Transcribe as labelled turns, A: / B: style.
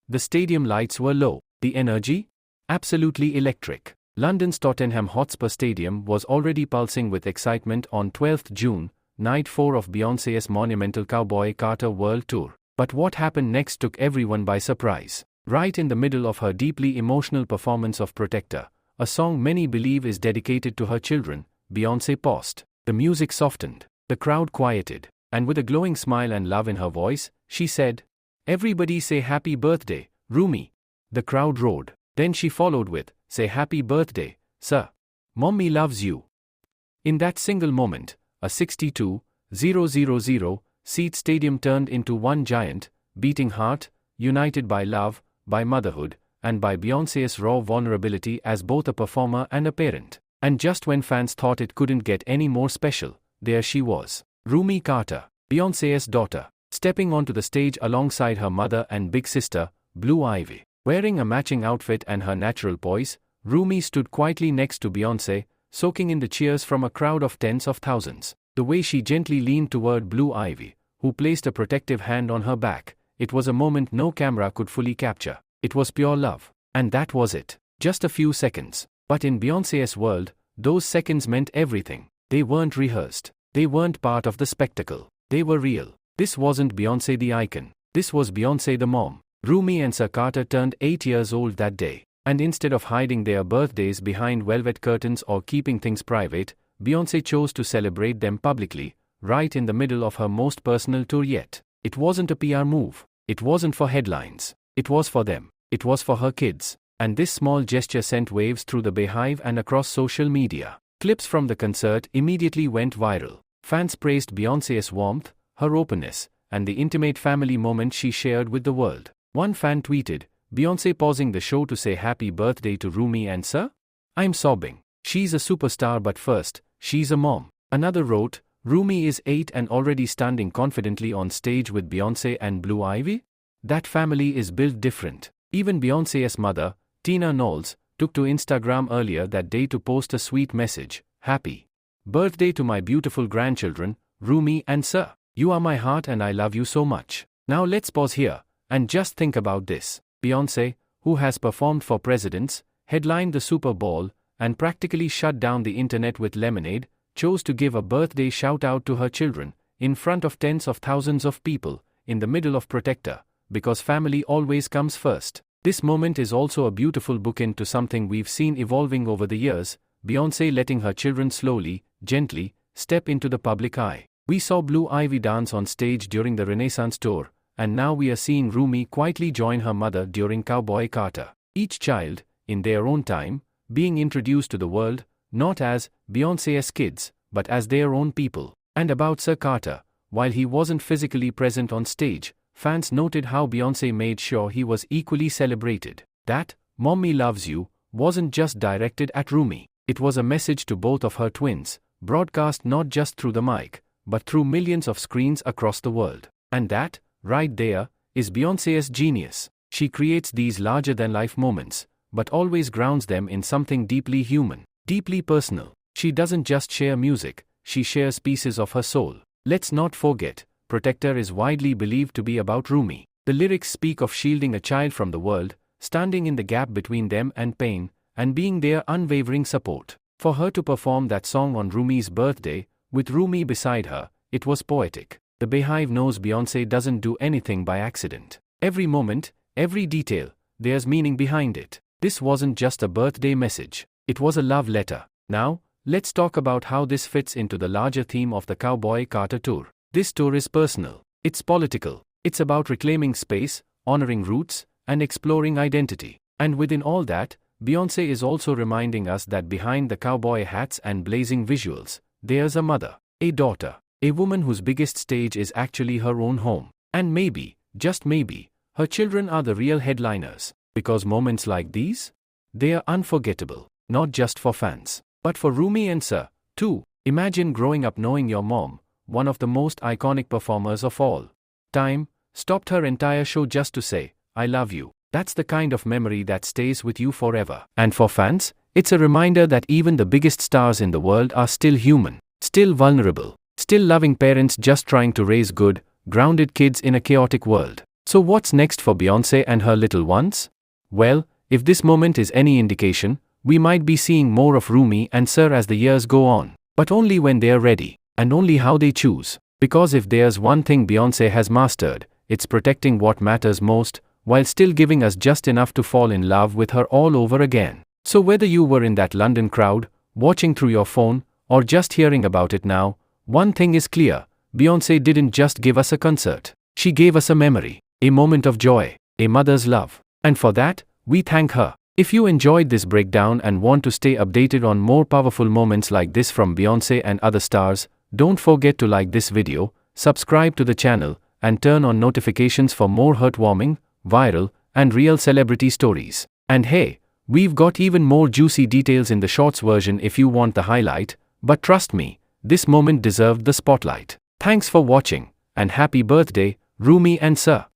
A: The stadium lights were low. The energy? Absolutely electric. London's Tottenham Hotspur Stadium was already pulsing with excitement on 12th June, night 4 of Beyoncé's monumental Cowboy Carter World Tour. But what happened next took everyone by surprise. Right in the middle of her deeply emotional performance of Protector, a song many believe is dedicated to her children, Beyoncé paused. The music softened. The crowd quieted. And with a glowing smile and love in her voice, she said, "Everybody say happy birthday, Rumi." The crowd roared. Then she followed with, "Say happy birthday, sir. Mommy loves you." In that single moment, a 62,000 seat stadium turned into one giant, beating heart, united by love, by motherhood, and by Beyoncé's raw vulnerability as both a performer and a parent. And just when fans thought it couldn't get any more special, there she was. Rumi Carter, Beyoncé's daughter, stepping onto the stage alongside her mother and big sister, Blue Ivy. Wearing a matching outfit and her natural poise, Rumi stood quietly next to Beyoncé, soaking in the cheers from a crowd of tens of thousands. The way she gently leaned toward Blue Ivy, who placed a protective hand on her back, it was a moment no camera could fully capture. It was pure love. And that was it. Just a few seconds. But in Beyoncé's world, those seconds meant everything. They weren't rehearsed. They weren't part of the spectacle. They were real. This wasn't Beyoncé the icon. This was Beyoncé the mom. Rumi and Sir Carter turned 8 years old that day. And instead of hiding their birthdays behind velvet curtains or keeping things private, Beyoncé chose to celebrate them publicly, right in the middle of her most personal tour yet. It wasn't a PR move. It wasn't for headlines. It was for them. It was for her kids. And this small gesture sent waves through the Beehive and across social media. Clips from the concert immediately went viral. Fans praised Beyoncé's warmth, her openness, and the intimate family moment she shared with the world. One fan tweeted, "Beyoncé pausing the show to say happy birthday to Rumi and Sir? I'm sobbing. She's a superstar, but first, she's a mom." Another wrote, "Rumi is 8 and already standing confidently on stage with Beyoncé and Blue Ivy? That family is built different." Even Beyoncé's mother, Tina Knowles, took to Instagram earlier that day to post a sweet message. "Happy birthday to my beautiful grandchildren, Rumi and Sir. You are my heart and I love you so much." Now let's pause here and just think about this. Beyoncé, who has performed for presidents, headlined the Super Bowl, and practically shut down the internet with Lemonade, chose to give a birthday shout-out to her children, in front of tens of thousands of people, in the middle of Protector, because family always comes first. This moment is also a beautiful bookend to something we've seen evolving over the years, Beyoncé letting her children slowly, gently, step into the public eye. We saw Blue Ivy dance on stage during the Renaissance tour, and now we are seeing Rumi quietly join her mother during Cowboy Carter. Each child, in their own time, being introduced to the world, not as Beyoncé's kids, but as their own people. And about Sir Carter, while he wasn't physically present on stage, fans noted how Beyoncé made sure he was equally celebrated. That, "Mommy loves you," wasn't just directed at Rumi. It was a message to both of her twins, broadcast not just through the mic, but through millions of screens across the world. And that, right there, is Beyoncé's genius. She creates these larger-than-life moments, but always grounds them in something deeply human, deeply personal. She doesn't just share music, she shares pieces of her soul. Let's not forget, Protector is widely believed to be about Rumi. The lyrics speak of shielding a child from the world, standing in the gap between them and pain, and being their unwavering support. For her to perform that song on Rumi's birthday, with Rumi beside her, it was poetic. The Beehive knows Beyoncé doesn't do anything by accident. Every moment, every detail, there's meaning behind it. This wasn't just a birthday message. It was a love letter. Now, let's talk about how this fits into the larger theme of the Cowboy Carter Tour. This tour is personal. It's political. It's about reclaiming space, honoring roots, and exploring identity. And within all that, Beyoncé is also reminding us that behind the cowboy hats and blazing visuals, there's a mother, a daughter, a woman whose biggest stage is actually her own home. And maybe, just maybe, her children are the real headliners. Because moments like these? They are unforgettable, not just for fans, but for Rumi and Sir, too. Imagine growing up knowing your mom, one of the most iconic performers of all time, stopped her entire show just to say, "I love you." That's the kind of memory that stays with you forever. And for fans, it's a reminder that even the biggest stars in the world are still human, still vulnerable, still loving parents just trying to raise good, grounded kids in a chaotic world. So what's next for Beyoncé and her little ones? Well, if this moment is any indication, we might be seeing more of Rumi and Sir as the years go on. But only when they are ready, and only how they choose. Because if there's one thing Beyoncé has mastered, it's protecting what matters most, while still giving us just enough to fall in love with her all over again. So whether you were in that London crowd, watching through your phone, or just hearing about it now, one thing is clear: Beyoncé didn't just give us a concert. She gave us a memory, a moment of joy, a mother's love. And for that, we thank her. If you enjoyed this breakdown and want to stay updated on more powerful moments like this from Beyoncé and other stars, don't forget to like this video, subscribe to the channel, and turn on notifications for more heartwarming, viral, and real celebrity stories. And hey, we've got even more juicy details in the shorts version if you want the highlight, but trust me, this moment deserved the spotlight. Thanks for watching, and happy birthday, Rumi and Sir.